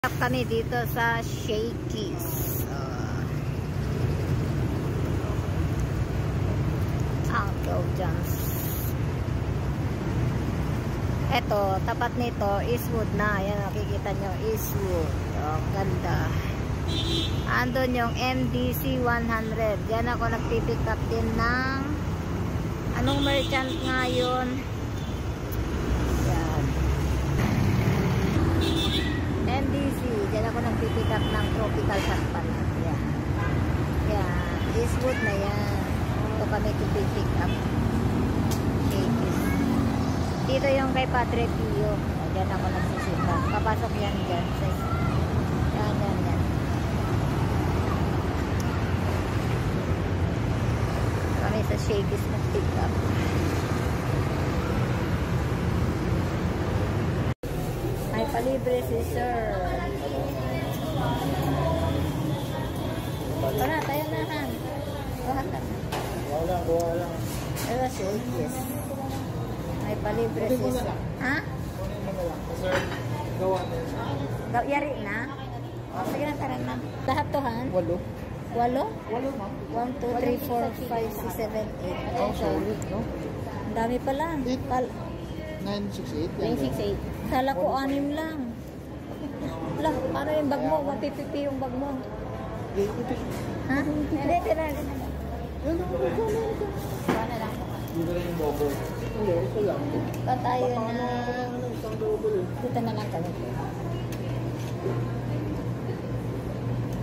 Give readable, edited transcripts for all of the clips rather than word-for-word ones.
Kami dito sa Shakey's. Uncle John's. Ito, tapat nito, Eastwood na. Ayan, nakikita nyo, Eastwood. Ganda. Andun yung MDC 100. Diyan ako nagpipick up din ng anong merchant ngayon. Yan. MDC. Diyan ako nagpipick up ng tropical sakpan. Yan. Yan. Eastwood na yan. Ito kami pipick up. Dito yung kay Padre Pio. Diyan ako nagsisimba. Papasok yan dyan. Yan, yan, yan. Kami sa Shakey's mag-pick up. May palibre si Sir. Wala, tayo na han. Wala. Ito Shakey's. May palibre si Sir. Ha? Sir, gawa na. Yari na? O, sige na, tara na. Lahat to, Han? 8. 8? 8, ma'am. 1, 2, 3, 4, 5, 6, 7, 8. Oh, solid, no? Ang dami pala. 968. 968. Kala ko 6 lang. Lah, paano yung bag mo? Mapipipi yung bag mo. Ha? Hindi, tira. Sana lang. Dito lang yung double. Hindi, ito lang. Pa tayo na. Isang double eh. Dito na lang kami.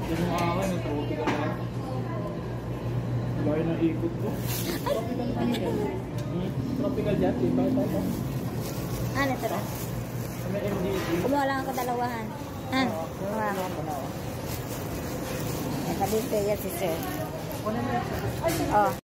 Yung mga akin, yung tropical na. Gaya ng ikot ko. Tropical dyan, diba? Ano, tara? May MDC. Kumuha lang ako dalawahan. Ha? Kumuha lang ako dalawa. May palibre yan si Sir. Oh.